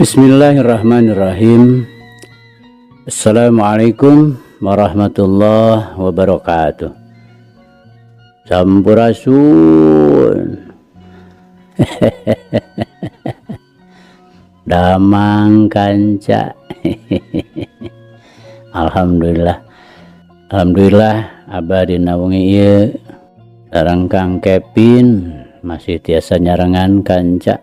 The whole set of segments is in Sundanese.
Bismillahirrahmanirrahim. Assalamualaikum warahmatullahi wabarakatuh. Sampurasun. Damang kanca. Alhamdulillah. Alhamdulillah abadina wengi ieu sareng Kang Kevin masih tiasa nyarengan kanca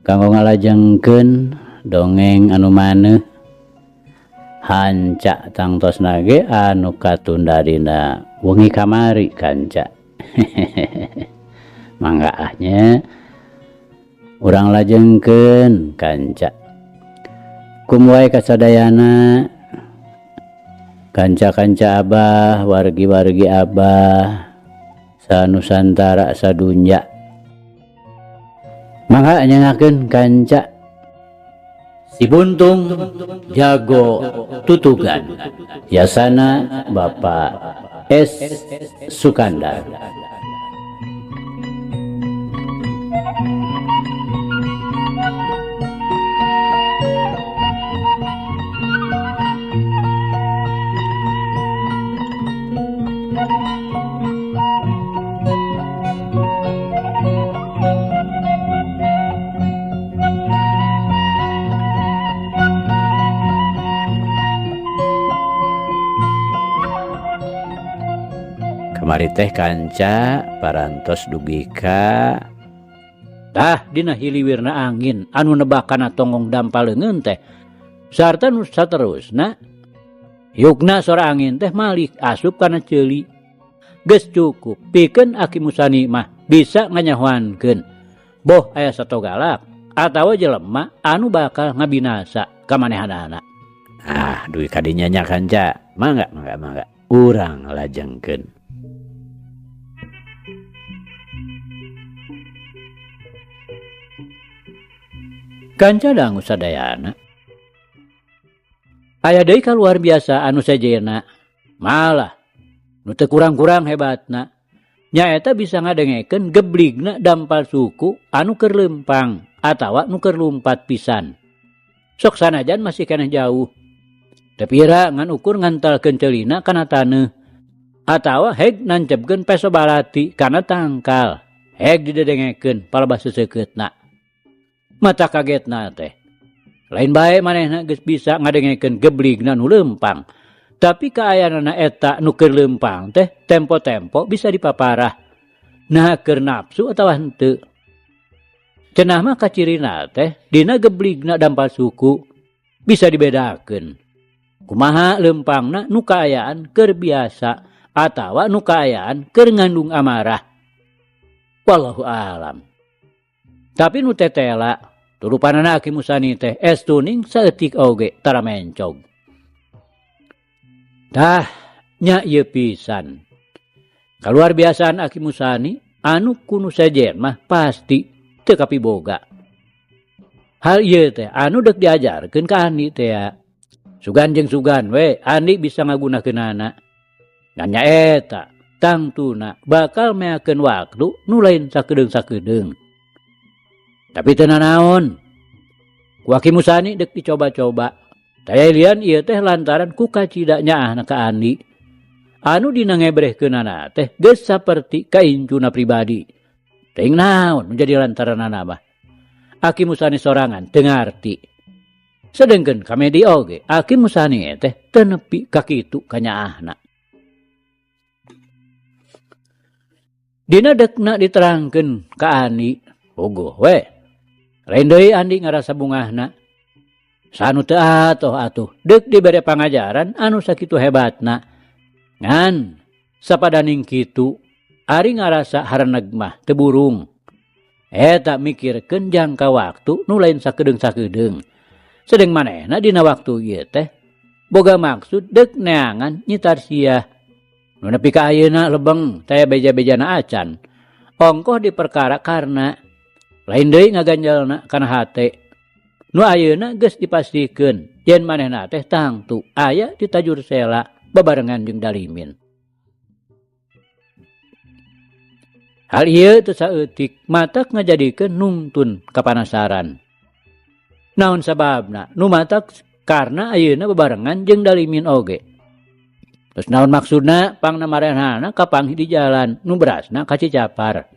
kanggo ngalajengkeun dongeng anu maneh hanca tangtosna ge anu katunda dina wengi kamari kanca. Mangga ahnya urang lajengkeun kanca. Kumwae kasadayana kanca-kanca Abah, wargi-wargi Abah sanusantara sadunya. Mangga nyangakeun kanca si Buntung jago tutugan. Yasana Bapak S. Sukandar. Kamari teh kanca parantos dugika tah dina hiliwirna angin anu nebakana tonggong dampaleungeun teh sarta nu saterusna yukna sora angin teh malik asup kana ceuli. Geus cukup pikeun Aki Musani mah bisa nganyahoankeun boh aya satogalak atawa jelema anu bakal ngabinasa ka manehanana. Duy kadinya nya kanca. Mangga urang lajengkeun. Kanca dangu sadayana aya deui ka luar biasa anu sejenna malah nu teu kurang-kurang hebatna nyaeta bisa ngadengekeun gebligna dampal suku anu keur leumpang atawa nu keur lumpat pisan. Sok sanajan masih keneh jauh tepira ngan ukur ngantalkeun ceulina kana taneuh atawa heg nancepkeun peso balati kana tangkal heg didedengekeun palebah seseukeutna. Mata kagetna teh lain bae manehna geus bisa ngadengekeun gebligna nu leumpang tapi kaayanana eta nu keur leumpang teh tempo-tempo bisa dipaparah nah keur nafsu atawa henteu. Cenah mah kacirina teh dina gebligna dampal suku bisa dibedakeun kumaha leumpangna nu kaayaan keur biasa atawa nu kaayaan keur ngandung amarah. Wallahu alam. Tapi nu tetela turupanana Aki Musani teh es tuning saeutik oge tara mencog. Tah nya ieu pisan. Kaluar biasaan Aki Musani anu kuno sejen mah pasti teu kapiboga. Hal ieu teh anu deuk diajarkeun ka Andi teh sugan jeung sugan we Andi bisa ngagunakeunana. Dan nyaeta tangtuna bakal meakeun waktu nu lain sakedeung-sakedeung. Tapi teu nanaon. Ku Aki Musani deuk dicoba-coba. Daya lian ieu teh lantaran ku kacida nyaahna ka Andi. Anu dina ngebrehkeunana teh geus saperti kaincuna pribadi. Teuing naon menjadi lantaranana mah. Aki Musani sorangan teu ngarti. Sedengkeun kamedi oge Aki Musani teh teu nepi ka kitu ka nyaahna. Dina deukna diterangkeun ka Andi, bogoh we. Lain deui Andi ngarasa bungahna. Sanu teu atoh deuk dibere pangajaran anu sakitu hebatna. Ngan sapadaning kitu ari ngarasa hareneg mah teu burung. Eta mikirkeun jangka waktu nu lain sakedeung-sakedeung. Sedeng manehna dina waktu ieu teh boga maksud deuk neangan nyitar sia. Nu nepi ka ayeuna lebeng taya beja-bejana acan. Ongkoh diperkara karna lain deui ngaganjalna kana hate. Nu ayeuna geus dipastikeun yen manehna teh tangtu aya di tajur sela babarengan jeung Dalimin. Hal ieu teu saeutik matak ngajadikeun nungtun kapanasaran. Naon sababna? Nu matak karena ayeuna bebarengan jeung dalimin oge. Terus naon maksudna pangnamarehanana kapanghi di jalan nu berasna kacicapar.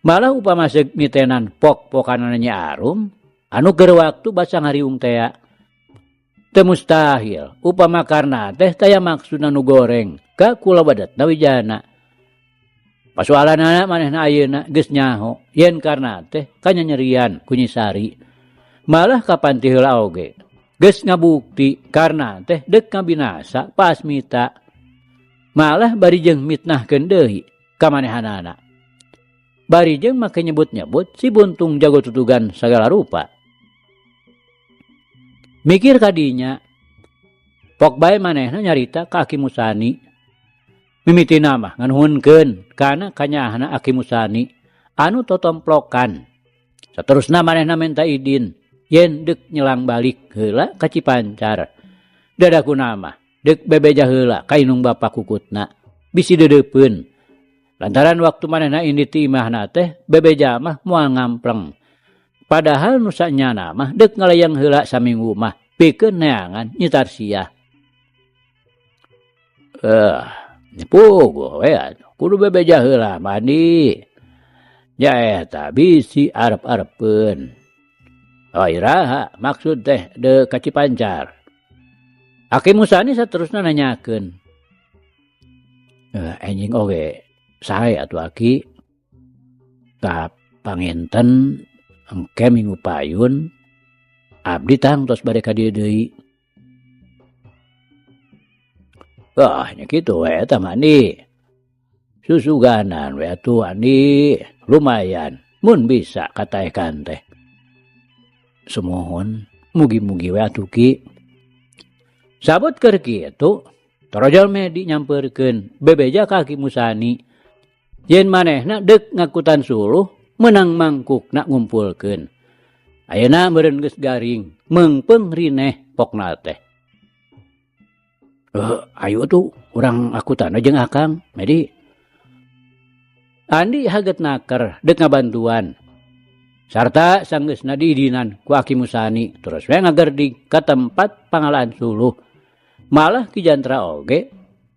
Malah upama seug mitenan pok-pokanana nya arum anu keur waktu basa ngariung tea. Teu mustahil upama karna teh taya maksudna nu goreng ka kula badatna wijana. Pasoalanana manehna ayeuna geus nyaho yen karna teh kanyanyerian ku Nyi Sari. Malah kapan ti heula oge geus ngabukti karna teh deuk ngabinasa Pa Asmita. Malah bari jeung mitnahkeun deui ka manehanana. Bari jeung make nyebut-nyebut si Buntung jago tutugan sagala rupa. Mikir kadinya, pok bae manehna nyarita ka Aki Musani. Mimitina mah nganuhunkeun kana kanyahna Aki Musani anu totomplokan. Saterusna manehna menta idin yen deuk nyelang balik heula ka Cipancar. Dadakuna mah deuk bebeja heula ka inung bapa kukutna. Bisi deudeupeun. Lantaran waktu manehna indi ti imahna teh bebeja mah moal ngampleng. Padahal nu sanyana mah deuk ngalayang heula saminggu mah pikeun neangan Nyi Tarsiah. Nyepugo we kudu bebeja heula mandi. Nya eta bisi arep-arepeun. Oh iraha maksud teh de ka Cipancar. Aki Musani saterusna nanyakeun. Enjing oge sae atuh Aki. Ka panginten engke minggu payun abdi tang tos bade ka dieu deui. Nya kitu we eta mani. Susuganan we atuh Andi, lumayan mun bisa kataekan teh. Sumohon mugi-mugi we atuh Ki. Sabut keur kitu, torojol Medi nyampeurkeun bebeja ka Aki Musani. Yen manehna deuk ngakutan suluh menang mangkukna ngumpulkeun. Ayeuna meureun geus garing, meungpeung rineh pokna teh. Ayo tuh urang akutan jeung Akang, Medi. Andi haget naker deuk ngabantuan. Sarta sanggeusna diidinan ku Aki Musani terus we ngagerdig ka tempat pangalaan suluh. Malah Ki Jantra oge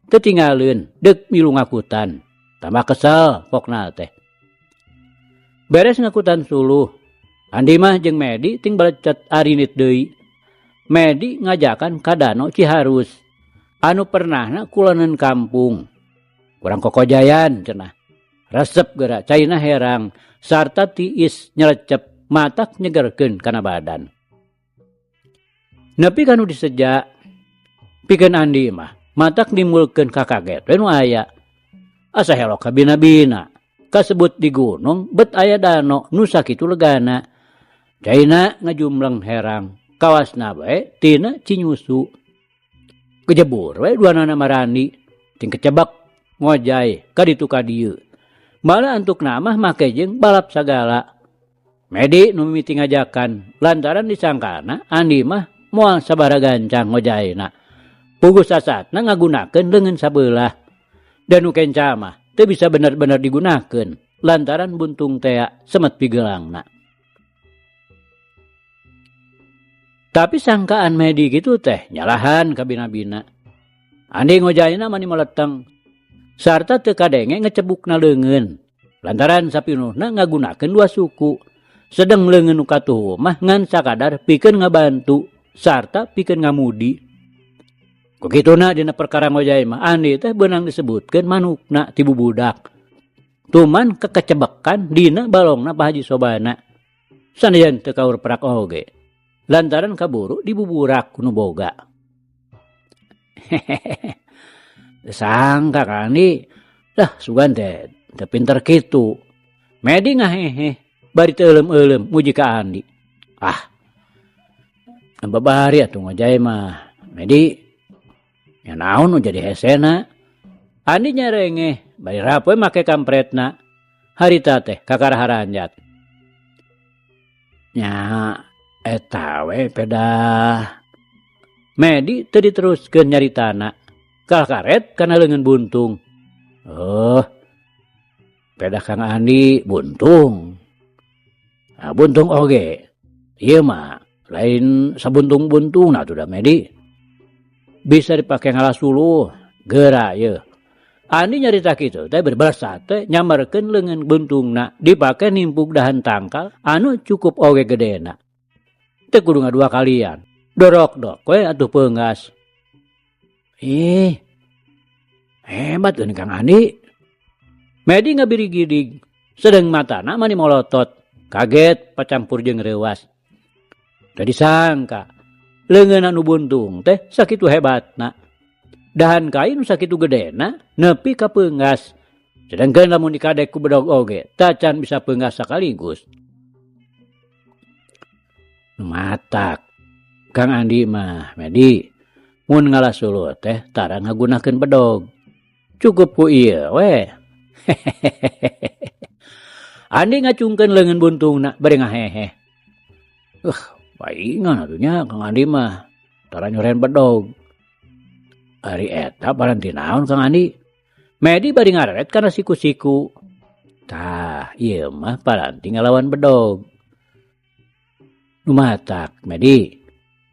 teu tinggalieun deuk milu ngakutan. Tambah kesel pokna teh. Beres ngakutan suluh, Andi mah jeung Medi ting balecet arinit deui. Medi ngajakan ka Danau Ciharus anu pernahna kuleun kampung. Kurang kokojayan cenah. Resep geura caina herang sarta tiis nyelecep matak nyegerkeun kana badan. Nepi kanu diseja pikeun Andi mah matak nimulkeun kakaget we nu aya. Asa helok ka bina-bina kasebut di gunung bet aya danau nu sakitu legana. Caina ngajumleng herang kawasna bae tina Cinyusu. Kejebur we duanana marani ting kecebak ngojay ka ditu ka dieu. Malah antuk namah make jeung balap sagala. Medi nu mimiti ngajakan lantaran disangkana Andi mah moal sabaraha gancang ngojayna. Puguh sasatna ngagunakeun leungeun sabeulah. Dan nu kenca mah teu bisa bener-bener digunakeun lantaran buntung tea semet pigeulangna. Tapi sangkaan Medi kitu teh nyalahan ka bina-bina. Andi ngojayna mani meleteng. Sarta teu kadenge ngecebukna leungeun. Lantaran sapinuhna ngagunakeun dua suku. Sedeng leungeun nu katuhu mah ngan sakadar pikeun ngabantu sarta pikeun ngamudi. Ku kituna dina perkara ngojay mah Andi teh beunang disebutkeun manukna ti bubudak. Tuman kekecebekan dina balongna Pak Haji Sobana. Sanajan teu kaur perak oge. Lantaran kaburu dibuburak nu boga. Sangka Andi, sugan teh teu pinter kitu. Medi ngahehe, bari teu euleum-euleum muji ka Andi. Babari atuh ngojay mah. Medi nya naon nu jadi hesena. Andi nyarengeh, bari rapoe make kampretna. Harita teh kakaraha ranjat. Nya eta we pedah. Medi teu diteruskeun nyaritana. Kalkaret kana leungeun buntung. Pedah Kang Andi buntung. Buntung oge. Iya mah, lain sabuntung-buntung tuh dah Medi. Bisa dipakai ngalas dulu, gerak ya. Ani nyarita kitu teh berberasa teh nyamarkeun leungeun buntungna dipake nimpuk dahan tangkal anu cukup oge gedena. Teu kudu ngadua kalian. Dorok-dok we atuh peungas. Ih. Hebat geuning Kang Andi. Medi ngabiri-gidig. Sedeng matana mani molotot. Kaget pacampur jeung reuwas. Teu disangka leungeun anu buntung teh sakitu hebatna. Dahan kain sakitu gedena nepi ka peungas. Sedengkeun lamun dikadek ku bedog oge, tacan bisa peungas sakaligus. Matak. Kang Andi mah, Medi, mun ngalas ulu teh tara ngagunakeun bedog. Cukup ku ieu we. Andi ngacungkeun leungeun buntungna bari ngahehe. Paingan atunya Kang Andi mah tara nyoren bedog. Ari eta paranti naon Kang Andi? Medi bari ngaret kana siku-siku. Tah, ieu mah paranti ngalawan bedog. Nu matak, Medi.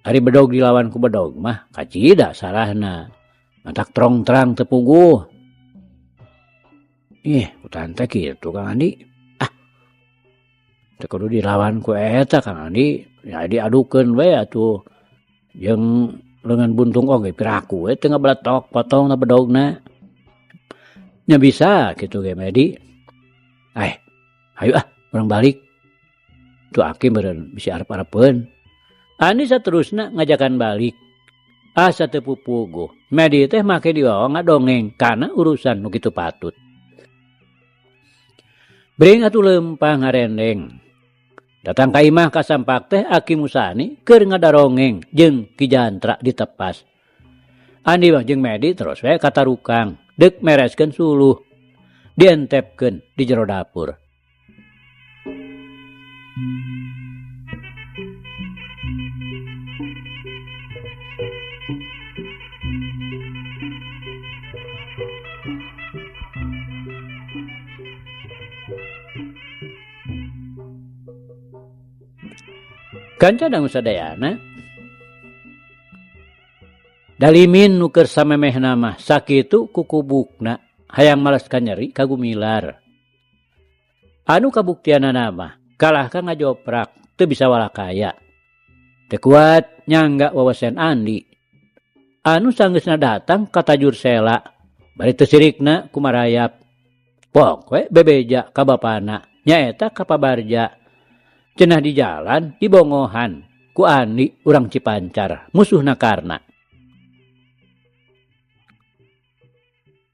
Ari bedog dilawan ku bedog mah kacida sarahna. Matak terong-terang teu puguh. Kutan teh kitu Kang Andi. Teu kudu dilawan ku eta Kang Andi. Ya diadukeun we atuh. Jeung leungeun buntung oge piraku we teu ngabeletok potongna bedogna. Nya bisa kitu ge Medi. Hayu urang balik. Tu Aki meureun bisi arep-arepeun. Ani saterusna ngajakan balik. Asa teu pupuguh. Medi teh make dibawa ngadongeng kana urusan nu kitu patut. Bring atuh leumpang ngarendeng. Datang ka imah kasampak teh Aki Musani keur ngadarongeng jeung Ki Jantra ditepas. Andi mah jeung Medi terus we katarukang deuk mereskeun suluh. Dientepkeun di jero dapur. Kanca dangu sadayana. Dalimin nu keur samemehna mah sakitu ku kubukna hayang maleskan nyeri kagumilar. Anu kabuktianana mah kalah ka ngajoprak teu bisa walakaya. Teu kuat nyangga wawasen Andi. Anu sanggeusna datang ka tajur sela bari teu sirikna kumarayap. Pok we bebeja ka bapana nyaeta ka pabarja. Cenah di jalan dibongohan ku Andi urang Cipancar musuhna Karna.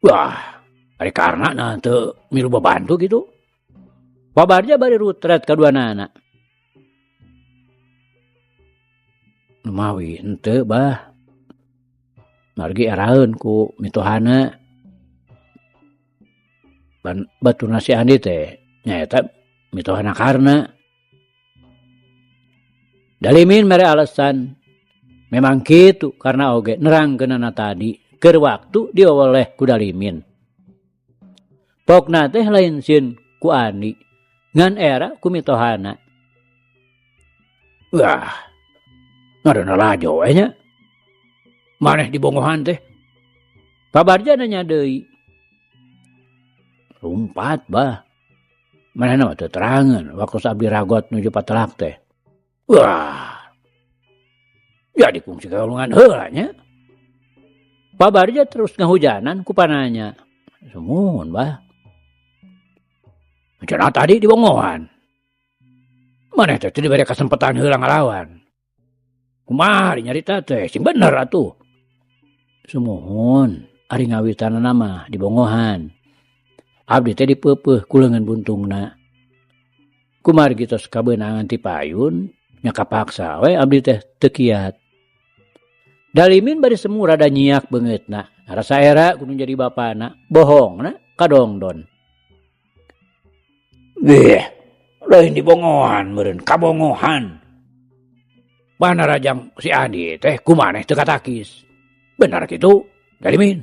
Wah, ari Karna na teu milu babantu gitu. Pabarja bari rutret kaduanana. Numawi henteu bah. Margi eraheun ku mitohana. Baturna si Andi teh nyaeta mitohana Karna. Dalimin mere alasan memang kitu karena oge nerangkeunana tadi keur waktu dioleh ku Dalimin. Pokna teh lain sieun ku Andi ngan era ku mitohana. Wah, ngaranna lajo we nya. Maneh dibongohan teh. Pabarja nanya deui. Rumpat bah. Manehna mah teu terangeun waktu abdi ragot nuju patelak teh. Wah, jadi kungsi kaulungan heula nya. Pabarja terus ngahujanan ku pananya. Semuhun bah. Cenah tadi dibongohan. Maneh teh dibere kesempatan heula ngalawan. Kumaha nyarita teh sing bener atuh. Semuhun ari ngawitanana mah dibongohan. Abdi teh dipeupeuh ku leungeun buntungna. Kumargi tos kabeunangan ti payun nya kapaksa we abdi teh teu kiat. Dalimin bari semu rada nyiak beungeutna. Rasa era kudu jadi bapana, bohongna kadongdon. Lain dibongohan meureun kabongohan. Bana rajang si Andi teh kumaneh teu katakis. Benar kitu, Dalimin.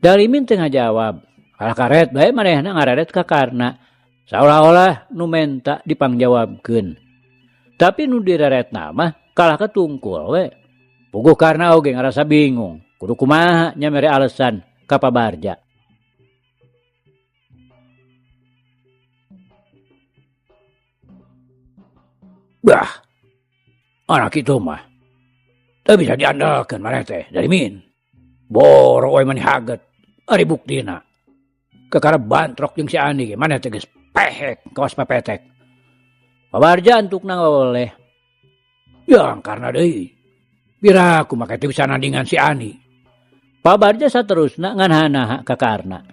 Dalimin teu ngajawab. Kalah karet bae manehna ngaredet ka Karna. Seolah-olah nu menta dipangjawabkeun. Tapi nu direretna mah kalah ketungkul we. Puguh karena oge ngerasa bingung. Kudu kumaha nya mere alesan ka pabarja. Bah, anak itu mah teu bisa diandalkeun maneh teh dari min. Boro we maneh haget. Ari buktina. Kekara bantrok jeung si Ani ge maneh teh geus pehek kaos pepetek. Pabarja antukna oleh. Ya karena deui. Biraku make teu bisa nandingan si Ani. Pabarja saterusna ngan hanaha ka Karna.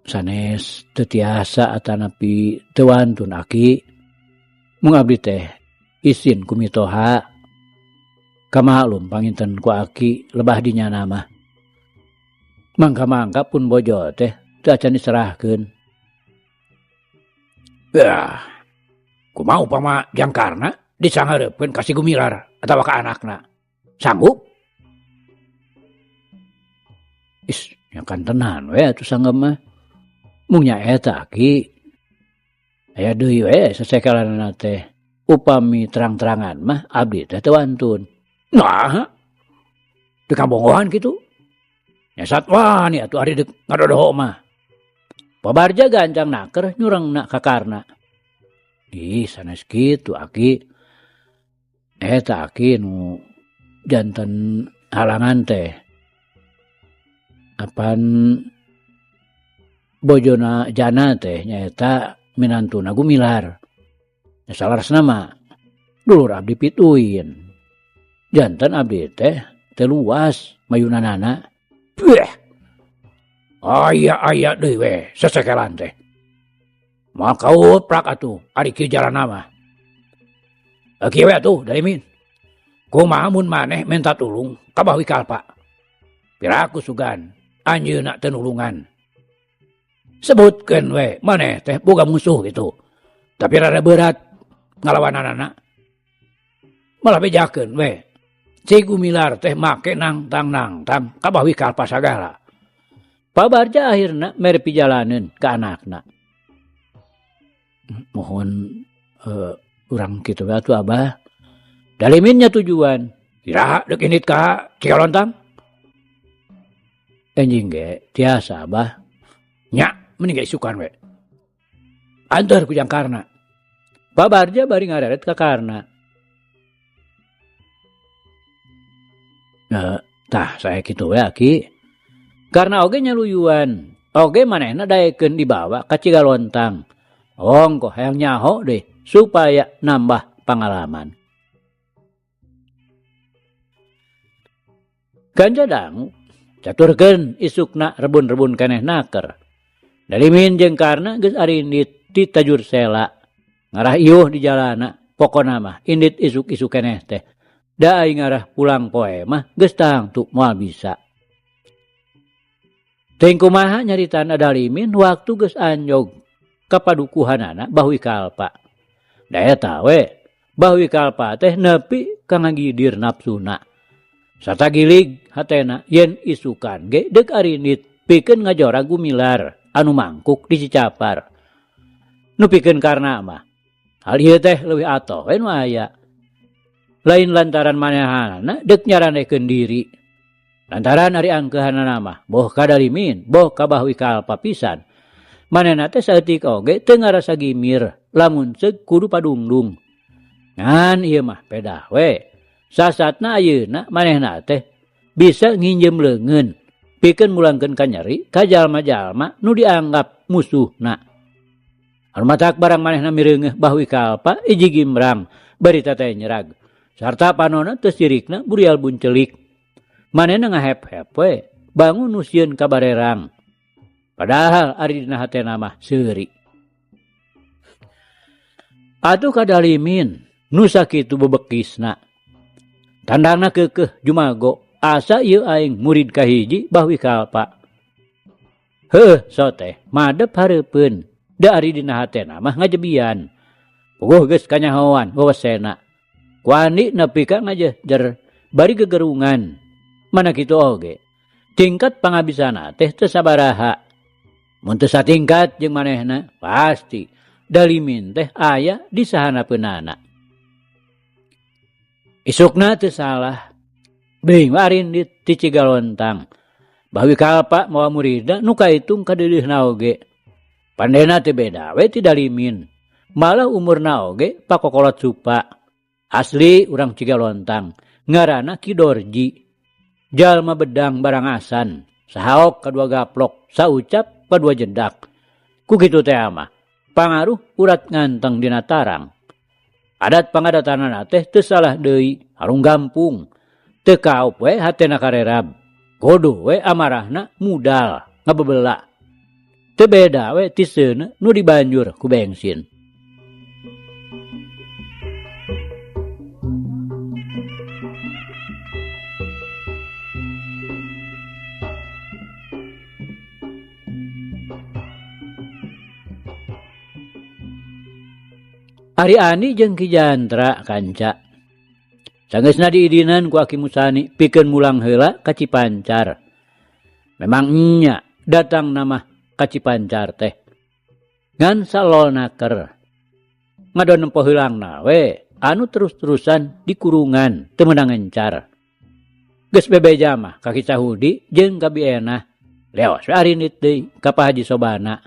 Sanes teu tiasa atanapi teu wantun Aki. Mung abdi teh isin kumitoha. Kamaklum panginten ku Aki lebah dinyana mah. Mangka-mangka pun bojo teh teu acan diserahkeun. Yah, kumau pama Jang Karna disangareupeun ka si Gumilar atawa ka anakna. Sanggup? Yang kan tenan we atuh sanggem mah. Mung nya eta Ki. Aya deui we sasekelanna teh upami terang-terangan mah abdi teh teu wantun. Nah, teu kabongohan kitu. Nya satwani atuh ari deuk ngadodoho mah. Pabarja gancang naker nyurengna ka Karna. Ih sanes kitu Aki. Eta Aki nu janten halangan teh. Apan bojona jana teh nyaeta minantuna Gumilar. Nya salaresna mah dulur abdi pituin. Janten abdi teh teu luas mayunanana. Beuh. Aya deui we sesekelan teh. Moal kauprak atuh ari kieu jalanna mah. Kieu we atuh dari min. Kumaha mun maneh minta tulung ka Bawi Kalpa. Piraku sugan anjeunna teu nulungan. Sebutkeun we maneh teh boga musuh gitu. Tapi rada berat ngalawananana. Malah bejakeun we. Si Gumilar teh make nangtang ka Bawi Kalpa sagala. Pabarja akhirna mere pijalaneun ka anakna. Mohon urang kitu we atuh Abah. Daliminnya tujuan. Kira deuk indit ka Cigalontang? Enjing ge tiasa Abah. Nya mending ge isukan we. Antar ku Jang Karna. Pabarja bari ngareret ka Karna. Tah saya kitu we Aki. Karena oge nyaluyuan. Oge manehna daekeun dibawa ka Cigalontang. Ongko hayang nyaho deh supaya nambah pengalaman. Ganja dangu caturkeun isukna rebun-rebun keneh naker. Dalimin jeung Karna geus ari indit ti tajur sela. Ngarah ieuh di jalana pokona mah indit isuk-isuk keneh teh. Da aing ngarah pulang poe mah geus tangtu moal bisa. Teuing kumaha nyaritana Dalimin waktu geus anjog ka padukuhanana Bawi Kalpa. Da eta we Bawi Kalpa teh nepi ka ngagidir nafsuna. Satagilig hatena yen isukan ge deuk ari indit pikeun ngajora Gumilar anu mangkuk di Cicapar. Nu pikeun Karna mah hal ieu teh leuwih atoh we nu aya. Lain lantaran manehanana deuk nyaranekeun diri. Lantaran ari angkeuhanana mah boh ka Dalimin, boh ka Bawi Kalpa pisan. Manehna teh saeutik oge teu ngarasa gimir lamun ceuk kudu padungdung. Ngan ieu mah pedah we. Sasatna ayeuna manehna teh bisa nginjem leungeun pikeun mulangkeun ka nyeri ka jalma-jalma nu dianggap musuhna. Anu matak barang manehna mireungeuh Bawi Kalpa iji gimrang bari teh nyerag. Sarta panonna teu sirikna burial buncelik. Manehna ngahep-hep we bangun nu sieun ka barerang. Padahal ari dina hatena mah seuri. Atuh ka Dalimin nu sakitu bebekisna. Tandangna keukeuh jumago asa ieu aing murid kahiji Bawi Kalpa. Heuh so teh madep hareupeun da ari dina hatena mah ngajebian. Puguh geus kanyahoan wewesena. Kuandi nepi ka ngajejer bari gegerungan. Mana kitu oge. Tingkat pangabisana teh teu sabaraha. Mun teu satingkat jeung manehna pasti dalimin teh aya di sahanapeunana. Isukna teu salah. Being arindit ti Cigalontang. Bawi kalpa mawa muridna nu kaitung kadeuleuhna oge. Pandena teu beda we ti dalimin. Malah umurna oge pakokolot supa. Asli urang Cigalontang. Ngaranna Ki Dorji. Jalma bedang barangasan. Sahaok kadua gaplok. Saucap kadua jedak. Ku kitu teh mah. Pangaruh urat nganteng dina tarang. Adat pangadatanana teh teu salah deui. Harung gampung. Teu kaup we hatena karerab. Koduh we amarahna mudal ngabebela. Teu beda we ti seuneu nu dibanjur ku bensin. Ari Ani jeung Ki Jantra kanca. Sanggeusna diidinan ku Aki Musani pikeun mulang heula ka Cipancar. Memang nya datang nama ka Cipancar teh. Ngan salolnaker. Ngadon nempo heulangna we anu terus-terusan di kurungan teu meunang encar. Geus bebeja mah ka Ki Cahudi jeung ka Bienah. Leos we arinit deui ka Pak Haji Sobana.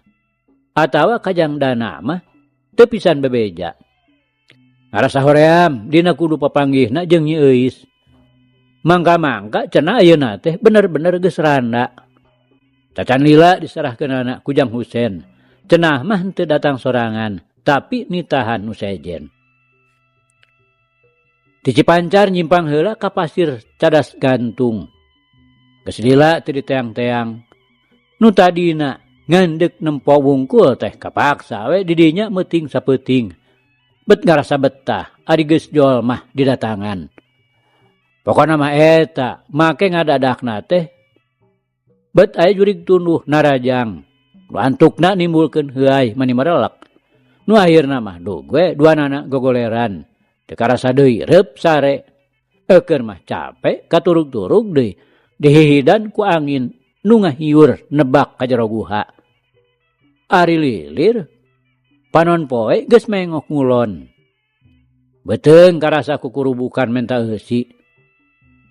Atawa ka Jangdana mah teu pisan bebeja. Ngarasa hoream dina kudu papanggihna jeung Nyi Euis. Mangka-mangka cenah ayeuna teh bener-bener geus randa. Cacan lila diserahkeunana ku Jang Husen. Cenah mah teu datang sorangan, tapi nitahan nu sejen. Di Cipancar nyimpang heula ka pasir cadas gantung. Geus lila teu diteang-teang. Nu tadina ngandek nempo wungkul teh kapaksa we di dinya meuting sapeuting. Bet ngarasa betah ari geus jol mah didatangan. Pokona mah eta make ngadadakna teh bet aya jurig tunduh narajang. Nu antukna nimbulkeun heuai mani marelek. Nu akhirna mah dug we duanana gogoleran. Teu karasa deui reup sare. Eukeun mah capek katurug-turug deui dihihidan ku angin nu ngahiur nebak ka jero guha. Ari lilir panon poe geus mengok ngulon. Beteung karasa kukurubukan menta eusi.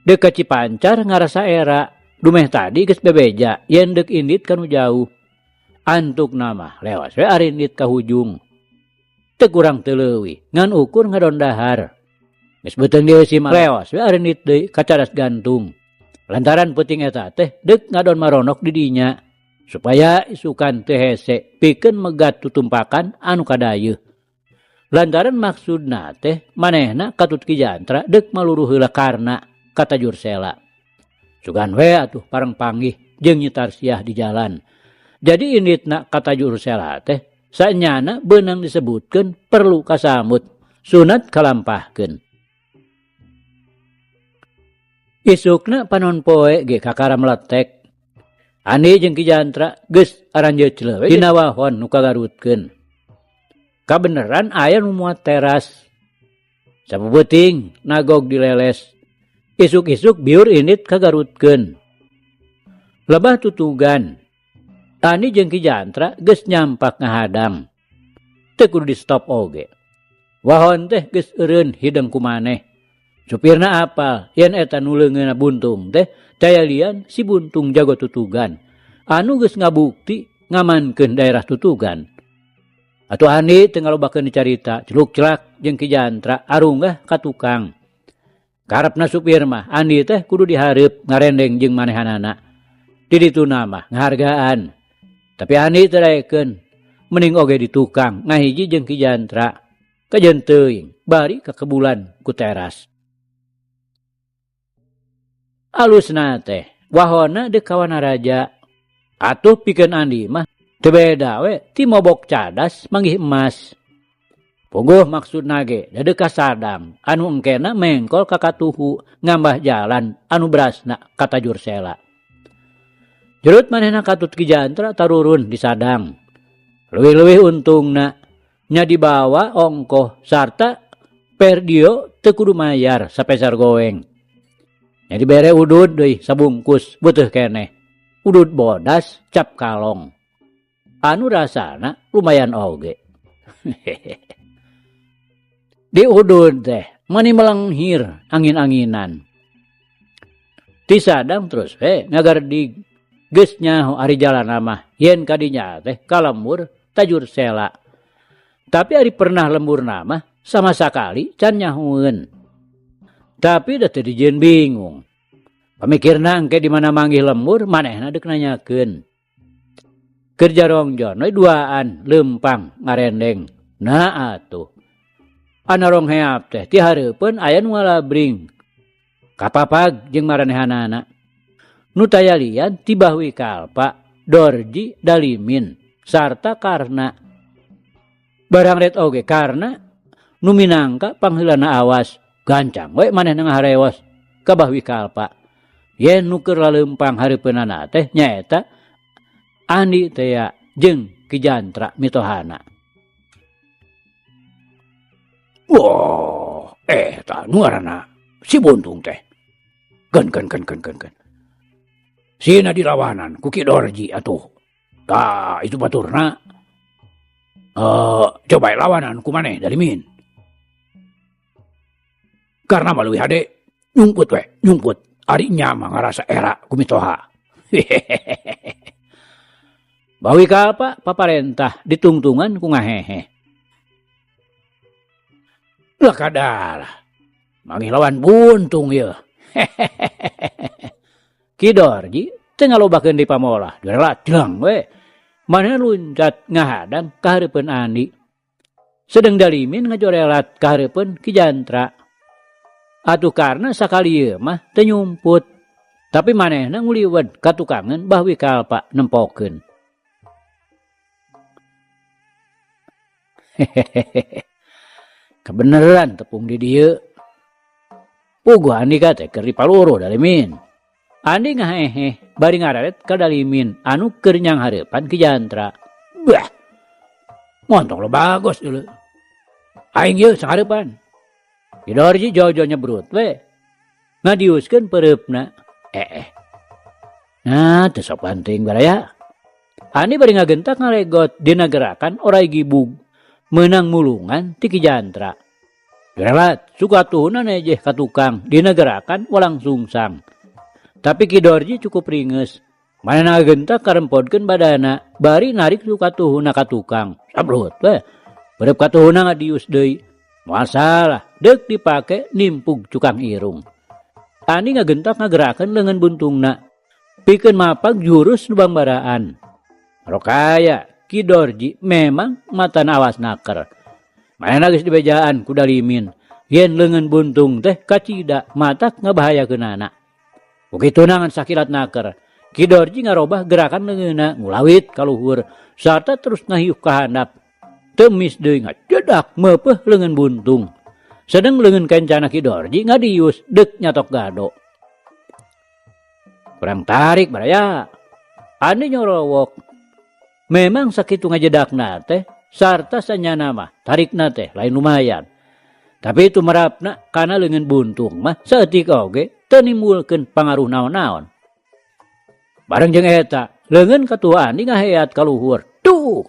Deuk ka Cipancar ngarasa era. Dumeh tadi geus bebeja yen deuk indit kanu jauh. Antukna mah leos we arindit ka hujung. Teu kurang teu leuwih ngan ukur ngadon dahar. Geus beuteung dieusi mah leos we arindit deui ka cadas gantung. Lantaran peuting eta teh deuk ngadon maronok di dinya. Supaya isukan teu hese pikeun megat tutumpakan anu kadayeuh. Lantaran maksudna teh manehna katut Ki Jantra deuk maluru heula karna kata Jursela. Sugan we atuh pareng panggih jeung Nyi Tarsiah di jalan. Jadi inditna kata Jursela teh saenyana beunang disebutkeun perlu kasamut sunat kalampahkeun. Isukna panon poe ge kakara meletek. Ani jeung Ki Jantra geus aranjeujleuh we dina wahon nu kagarutkeun. Kabeneran aya nu muat teras. Sapeuting nagog dileles. Isuk-isuk biur indit kagarutkeun. Lebah tutugan. Ani jeung Ki Jantra geus nyampak ngahadang. Teu kudu di stop oge. Wahon teh geus eureun hideung kumaneh. Supirna apal yen eta nu leungeunna buntung teh cayalian si buntung jago tutugan. Anu geus ngabukti ngamankeun daerah tutugan. Atuh Ani teu ngalobakeun dicarita celuk-celak jeung Ki Jantra arunggah ka tukang. Karepna supir mah Andi teh kudu dihareup ngarendeng jeung manehanana. Di dituna mah ngahargaan. Tapi Andi teu daekeun mending oge di tukang ngahiji jeung Ki Jantra. Kajen teuing bari ka kebulan ku teras. Alusna teh wahona deuk ka Wanaraja. Atuh pikeun Andi mah teu beda we ti mobok cadas manggih emas. Puguh maksudna ge dadeuk ka Sadam anu engkena mengkol ka katuhu ngambah jalan anu berasna kata Jursela. Jerut manehna katut Ki Jantra tarurun di Sadang. Leuwih-leuwih untungna nya dibawa ongkoh sarta perdio teu kudu mayar sapeser goeng. Nya dibere udud deui sabungkus beuteuh keneh. Udud bodas cap kalong. Anu rasana lumayan oge. Di udud teh mani melenghir angin-anginan. Ti sadang terus ngagardig geus nyaho ari jalan mah yen kadinya teh kalembur tajur sela. Tapi ari pernah lembur nama sama sekali can nyahueun. Tapi da teu dijieun bingung. Pamikirna engke di mana manggih lembur manehna deuk nanyakeun. Kerja rongjon we duaan leumpang ngarendeng. Nah atuh. Ana rong heap teh ti hareupeun aya nu ngalabring. Kapapag jeung maranehanana. Nu taya lian ti Bahwi Kalpa, Dorji, Dalimin, sarta Karna. Barang ret oge karna nu minangka pangheulana awas gancang we manehna ngaharewas ka Bahwi Kalpa. Yen nu keur laleumpang hareupeunana teh nyaeta Andi Tea jeung Ki Jantra mitohana. Wah, eta nu ngaranna si Buntung teh. Gen. Sieuna dirawanan ku Ki Dorji atuh. Tah itu baturna. Coba lawanan ku maneh Dalimin. Karena maluwi hade nyumput. Ari nyama ngarasa era ku mitoha. Bahwi Kalpa paparentah ditungtungan ku ngahehe. Lah kadalah. Manggih lawan Buntung ieu. Ki Dorji teu ngalobakeun di pamolah. Direlat jeung we. Manehna luncat ngahadang ka hareupeun Andi. Sedeng Dalimin ngajorelat ka hareupeun Ki Jantra. Atuh karna sakali ieu mah teu nyumput. Tapi manehna nguliwed ka tukangan Bahwi Kalpa nempokeun. Kebeneran tepung di dieu. Puguh Andi teh keur dipaluruh Dalimin. Andi ngahehe bari ngararet ka Dalimin anu keur nyang hareupan Ki Jantra. Bah. Montong lo bagus dulu. Aing ieu sangareupan. Ki Dorji jojo nyebrut we. Ngadiuskeun pereupna. Nah, teu sok penting baraya. Andi bari ngagentak ngalegot dina gerakan orai gibug meunang mulungan ti Ki Jantra. Direlat sukatuhna nejeh ka tukang dina gerakan walang sungsang. Tapi Ki Dorji cukup ringeus. Manehna ngagentak karempodkeun badana bari narik sukatuhna ka tukang. Sabrut we. Berep katuhuna ngadius deui. Masalah deuk dipake nimpug cukang irung. Andi ngagentak ngagerakeun leungeun buntungna. Pikeun mapag jurus nu bambaraan. Rokaya Ki Dorji memang matana awas naker. Manehna geus dibejaan ku Dalimin. Yen leungeun buntung teh kacida matak ngabahayakeunana. Ukituna ngan sakilat naker. Ki Dorji ngarobah gerakan leungeunna ngulawit ka luhur sarta terus ngahiup ka handap. Temis deui ngajedak meupeuh leungeun buntung. Sedeng leungeun kencana Ki Dorji ngadius deuk nyatok gado. Kurang tarik baraya. Andi nyorowok. Memang sakitu ngajedakna teh sarta sanyana mah tarikna teh lain lumayan. Tapi itu merapna kana leungeun buntung mah saeutik oge teu nimbulkeun pangaruh naon-naon. Bareng jeung eta, leungeun katua Andi ngaheat ka luhur. Tuh.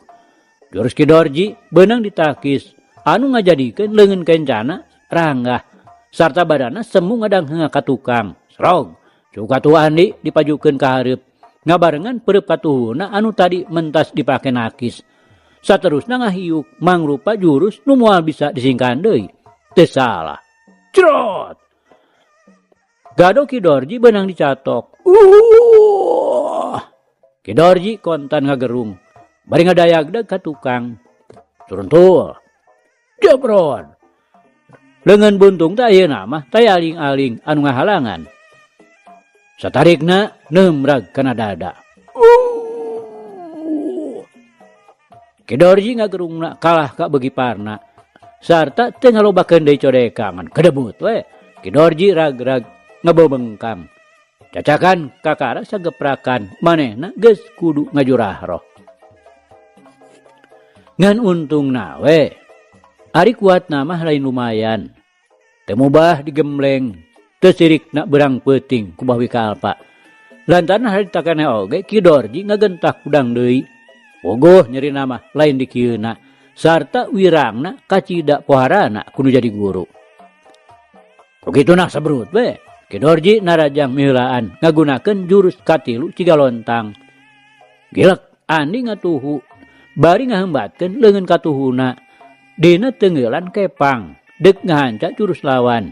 Jurus Ki Dorji beunang ditakis anu ngajadikeun leungeun kencana ranggah sarta badana semu ngadangheung ka tukang. Srog. Cukatua Andi dipajukeun ka hareup. Ngabarengan pereup katuhuna anu tadi mentas dipake nakis. Saterusna ngahiuk mangrupa jurus nu moal bisa disingkan deui. Teu salah. Crot. Gado Ki Dorji beunang dicatok. Ki Dorji kontan ngagerung. Bari ngadayagdag ka tukang. Turuntul. Jebron. Leungeun buntung teh ayeuna mah taya aling-aling anu ngahalangan. Satarikna neumrag kana dada. Ki Dorji ngagerungna kalah ka beugi parna. Sarta teu ngalobakeun deui codekangan. Kedebut we. Ki Dorji rag-rag ngabebengkang. Cacakan kakara sageprakan manehna geus kudu ngajurah roh. Ngan untungna we. Ari kuatna mah lain lumayan. Teu mubah digembleng. Teu sirikna berang peuting ku Bahwi Kalpa. Lantaran harita keneh oge Ki Dorji ngagentak kudang deui. Bogoh nyerina mah lain di kieuna. sarta wirangna kacida poharana kudu jadi guru. Begitu nak sabrut we. Ki Dorji narajang miheulaan ngagunakeun jurus katilu ciga lontang. Gilek Andi ngatuhu bari ngahembatkeun leungeun katuhuna dina teungeulan kepang deuk ngahanca jurus lawan.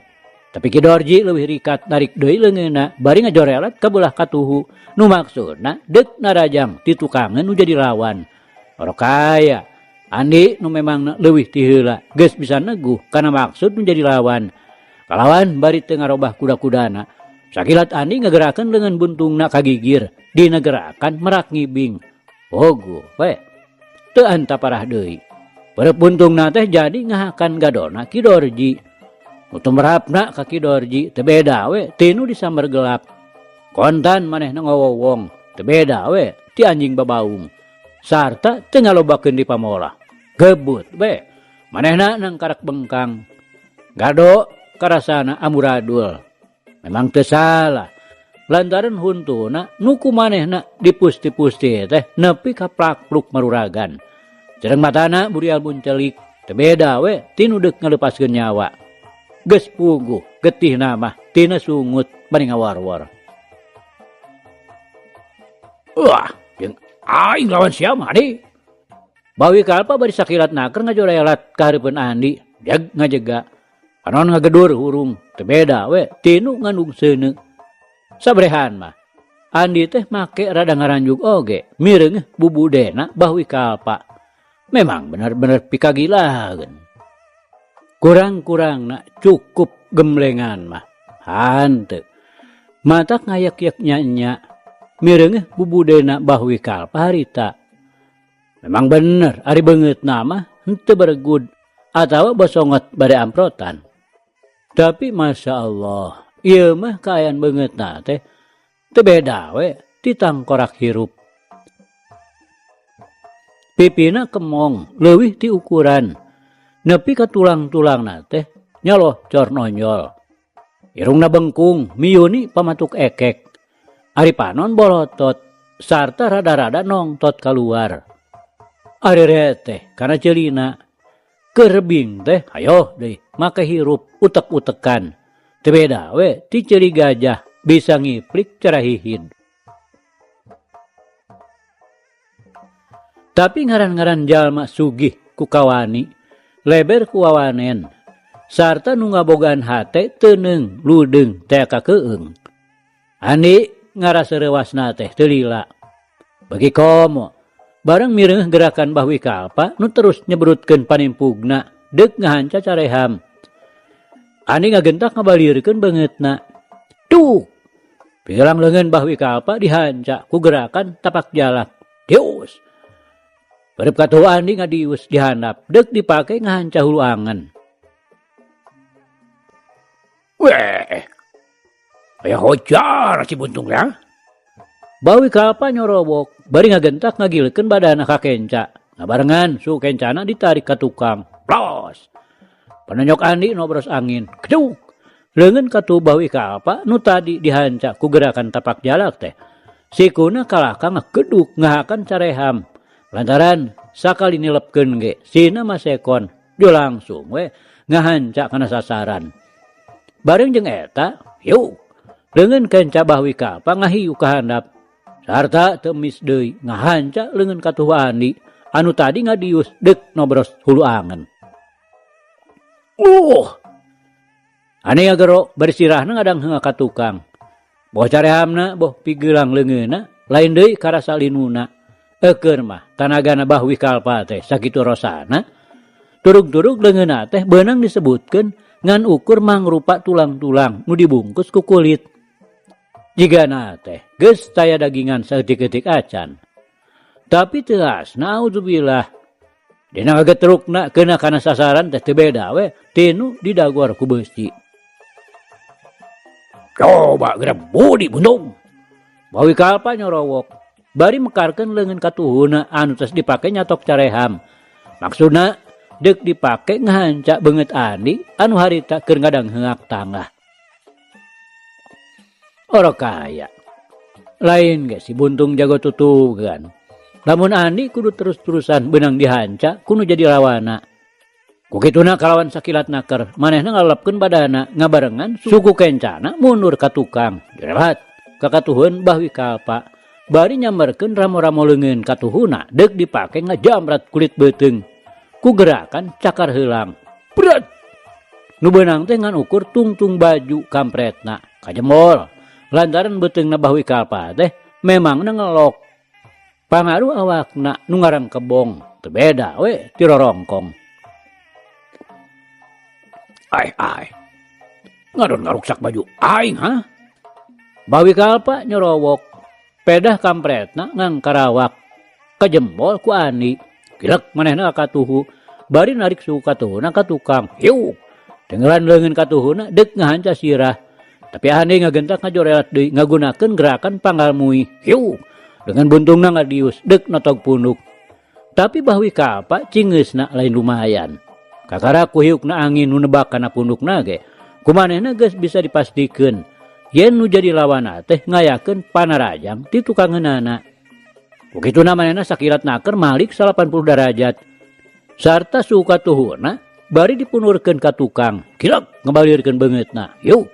Tapi Ki Dorji leuwih rikat narik deui leungeunna bari ngajorelat ka beulah katuhu nu maksudna deuk narajang ti tukangeun nu jadi lawan. Ora kaya Andi nu memang leuwih ti heula geus bisa neguh kana maksud nu jadi lawan. Kalawan bari teu ngarobah kuda-kudana, sakilat Andi ngagerakeun leungeun buntungna kagigir, dina gerakan merak ngibing. Ogo we. Teu anta parah deui. Perep buntungna teh jadi ngahakan gadona Ki Dorji. Utum merapna ka Ki Dorji teu beda we tinu disambar gelap. Kontan manehna ngowowong, teu beda we ti anjing babaung. Sarta teu ngalobakeun di pamola. Gebut we. Manehna nang karak bengkang. Gado karasana amuradul. Memang teu salah. Lantaran huntuna nuku manehna dipusti-pusti teh nepi ka plakluk maruragan. Cereng matana burial muncelik teu beda we tinu deuk ngalepaskeun nyawa. Geus puguh getihna mah tina sungut bari ngawar-war. Wah, jeung aing lawan sia mah deui. Bawi kalpa bari sakilat naker ngajorelat ka hareupeun Andi, jag ngajega. Anon ngagedur hurung, teu beda we tinu ngandung seuneu. Sabrehan mah Andi teh make rada ngaranjuk oge, mireung bubudena bawi kalpa. Memang bener-bener pikagilageun. Kurang-kurangna cukup gemblengan mah. Hanteu. Matak ngayak-yak nya-nya, mireung bubudena bawi kalpa harita. Memang bener ari beungeutna mah henteu baregud atawa basongot bade amprotan. Tapi Masya Allah, ieu mah kaayaan beungeutna teh teu beda we ti tangkorak hirup. Pipina kemong leuwih ti ukuran, nepi ka tulang-tulangna teh nyaloh cor nonjol. Irungna bengkung miyuni pamatuk ekek. Ari panon bolotot sarta rada-rada nongtot kaluar. Ari reteh kana ceulina kerebing teh hayo deui make hirup utek-utekan. Teu beda we ti ceuli gajah bisa ngiplik cara hihid. Tapi ngaran-ngaran jalma sugih ku kawani, leber ku wawanen, sarta nu ngabogaan hate teuneng ludeung teh kakeueung. Andi ngaraseureuwasna teh teu lila. Bagi komo bareng mireung gerakan bawi kalpa nu terus nyebrutkeun panimpugna deuk ngahanca careham. Andi ngagentak ngabalirkeun beungeutna. Tuh. Pigelang leungeun bawi kalpa dihanca ku gerakan tapak jalak. Dius. Barep katuh Andi ngadius dihandap deuk dipake ngahanca hulu angen. Weh. Aya hojar si buntung ya. Bawi kalpa nyorobok, bari ngagentak ngagilkeun badana ka kenca. Ngabarengan su kencana ditarik ka tukang. Plos. Panonyok Andi nobros angin. Keduk. Leungeun katuh bawi kalpa nu tadi dihanca ku gerakan tapak jalak teh. Sikuna kalaka ngakeduk ngahakan careham. Lantaran sakali nilepkeun ge sina masekon jo langsung we ngahanca kana sasaran. Bareng jeung eta, yuk. Leungeun kenca bawi kalpa ngahiu ka handap. Sarta temis deui ngahanca leungeun katuh Andi anu tadi ngadius deuk nobros hulu angen. Ane ngagero bersirahna ngadang heunga ka tukang. Boh carehamna boh pigelang leungeunna lain deui karasa linuna. Eukeur mah tanagana bawi kalpa teh sakitu rosana. Turug-turug leungeunna teh beunang disebutkeun ngan ukur mangrupa tulang-tulang nu dibungkus ku kulit. Jigana teh geus taya dagingan saeutik-eutik acan. Tapi teu asna auzubillah. Dina ngagetrukna keuna kana sasaran teh teu beda we tinu didagor ku beusi. Coba geura budi bundung. Bawi kalpa nyorowok. Bari mekarkeun leungeun katuhuna anu tos dipake nyatok careham. Maksudna deuk dipake ngahanca beungeut Andi anu harita keur ngadang heungak tangah. Ora kaya. Lain ge si buntung jago tutugan. Lamun Andi kudu terus-terusan benang dihanca kudu jadi lawana. Kukituna kalawan sakilat naker manehna ngalepkeun badana ngabarengan suku kencana mundur ka tukang. Jerat kakatuhun bahwi kalpa bari nyamberkeun ramo-ramo leungeun katuhuna deuk dipake ngajamrat kulit beuteung ku gerakan cakar heulang. Bret. Nu beunang teh ngan ukur tungtung baju kampretna kajembol. Lantaran beuteungna bahwi kalpa teh memangna ngelok. Pangaruh awakna nu ngarang kebong teu beda we ti rorongkong. Ai. Ngadon ngaruksak baju aing ha? Bawi kalpa nyorowok. Pedah kampretna ngang karawak. Kajembol ku Ani. Kilek manehna katuhu. Bari narik suku katuhuna ka tukang. Hiu. Dengeran leungeun katuhuna deuk ngahanca sirah. Tapi Ani ngagentak ngajorelat deui ngagunakeun gerakan panggal mui. Hiu. Dengan buntungna ngadius deuk notog punduk. Tapi bahwi kalpa cingeusna lain lumayan. Kakara ku hiukna angin nu nebak kana pundukna ge. Kumanehna geus bisa dipastikeun yen nu jadi lawana teh ngayakeun panarajang ti tukangeunana. Kukituna manehna sakilat naker malik 80 derajat. Sarta suku katuhuna bari dipunurkeun ka tukang. Kilek ngabalirkeun beungeutna. Yuk.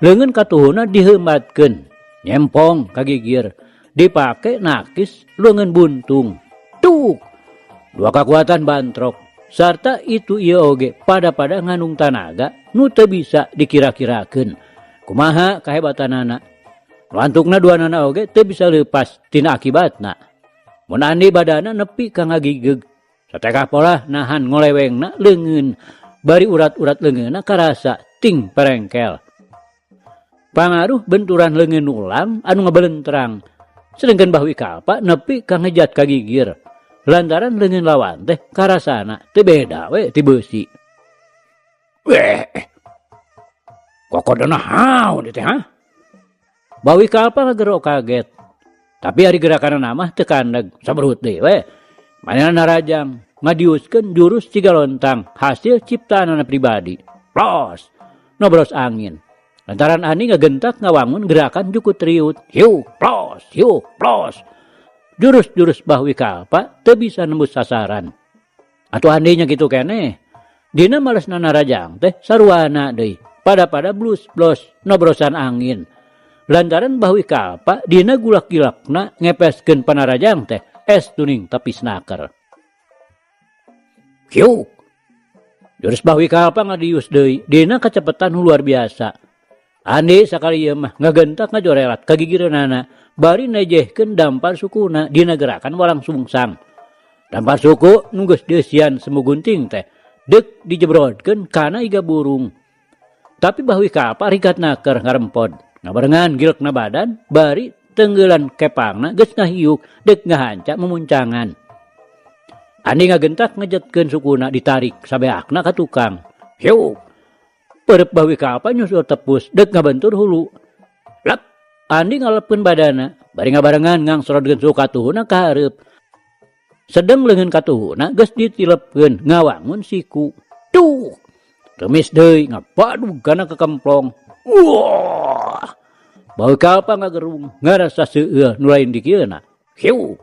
Leungeun katuhuna diheumbatkeun. Nyempong kagigir. Dipake nakis leungeun buntung. Tuk. Dua kekuatan bantrok. Sarta itu ieu oge pada ngandung tanaga nu teu bisa dikira-kirakeun. Kumaha kahebatanana. Lantukna duanana oge teu bisa leupas tina akibatna. Mun Andi badana nepi ka ngagigeg. Satekah pola nahan ngolewengna leungeun. Bari urat-urat leungeunna karasa ting perengkel. Pangaruh benturan leungeun ulam anu ngabelentrang. Sedengkeun bahwi kalpa nepi ka ngejat kagigir. Lantaran leungeun lawan teh karasana teu beda we ti beusi. Weh. Kokodona haun teh ha? Bawi kalpa ngagero kaget. Tapi ari gerakanna mah teu kandeg saberhut deui we. Manehna narajang ngadiuskeun jurus ciga lontang hasil ciptaanna pribadi. Plos. Nobros angin. Lantaran Ani ngagentak ngawangun gerakan jukut riut. Hiu, plos, hiu, plos. Jurus-jurus bahwi kalpa teu bisa nembus sasaran. Atuh Andinya kitu keneh. Dina malesna narajang teh saruana deui. Pada blus-blos nobrosan angin. Lantaran bahwi kalpa dina gulak-gilakna ngepeskeun panarajang teh es tuning tapi snaker. Kiuk. Jurus bahwi kalpa ngadius deui dina kacepetan luar biasa. Andi sakali ieu mah ngagentak ngajorelat kagigireunana bari nejehkeun dampar sukuna dina gerakan walang sungsang. Dampar suku nu geus deusian semu gunting teh deuk dijebrodkeun kana iga burung. Tapi bahwi kalpa rikat naker ngarempod. Ngabarengan gilekna badan bari tenggeulan kepangna geus ngahiuk deuk ngahanca memuncangan. Andi ngagentak ngejetkeun sukuna ditarik sabeakna ka tukang. Hiu. Perep bahwi kalpa nyusul tepus deuk ngabentur hulu. Lap. Andi ngalepkeun badana bari ngabarengan ngangsorotkeun suku katuhuna ka hareup. Sedeng leungeun katuhuna geus ditilepkeun ngawangun siku. Tuh. Remis deui ngapadug kana kekemplong. Wah. Bahwi kalpa ngagerung ngarasa seueuh nu lain dikieuna. Hiu.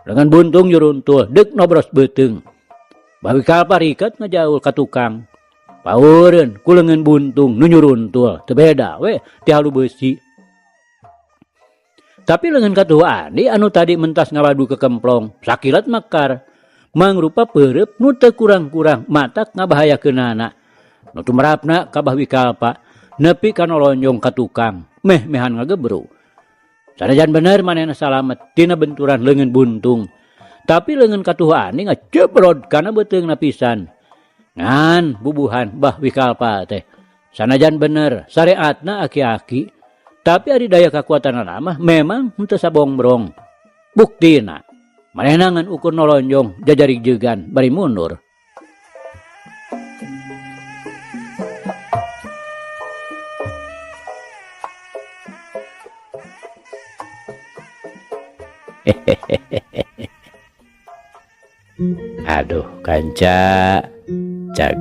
Dengan buntung nyuruntul deuk nobros beuteung. Bahwi kalpa riket ngajaul ka tukang. Paureun ku leungeun buntung nu nyuruntul teu beda we ti halu beusi. Tapi leungeun katuhu Andi anu tadi mentas ngabadu kekemplong sakilat makar mangrupa peureup nu teu kurang-kurang matak ngabahayakeunana. Nu tumrapna ka bahwi kalpa nepi ka nolonjong ka tukang meh-mehan ngagebru. Sanajan bener manehna salamet tina benturan leungeun buntung. Tapi leungeun katuhu Andi ngacebrod kana beuteungna pisan. Ngan bubuhan bahwi kalpa teh. Sanajan bener syariatna aki-aki. Tapi ari daya kakuatanna mah memang henteu sabongbrong. Buktina manehna ngan ukur nolonjong jajarig jeugan bari mundur. Aduh kanca. Cak.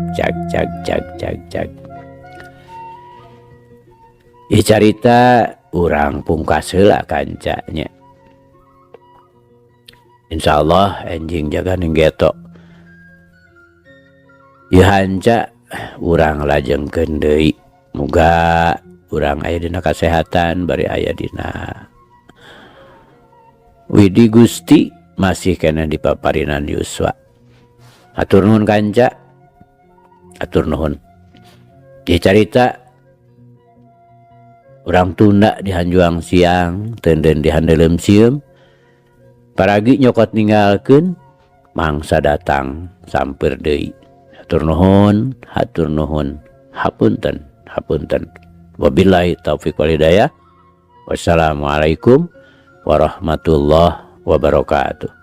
Ieu carita urang pungkas heula kancanya. Insyaallah enjing jaga ninggeto ihanca urang lajengkeun deui muga urang aya dina kasehatan bari aya dina widi Gusti masih kena dipaparinan yuswa. Atur nuhun kanca, atur nuhun. Ieu carita urang tunda di hanjuang siang teudeun di handeuleum sieum paragi nyokot ninggalkeun mangsa datang samper deui. Hatur nuhun, hatur nuhun. Hapunten, hapunten. Wabillahi taufiq wal hidayah. Wassalamualaikum warahmatullahi wabarakatuh.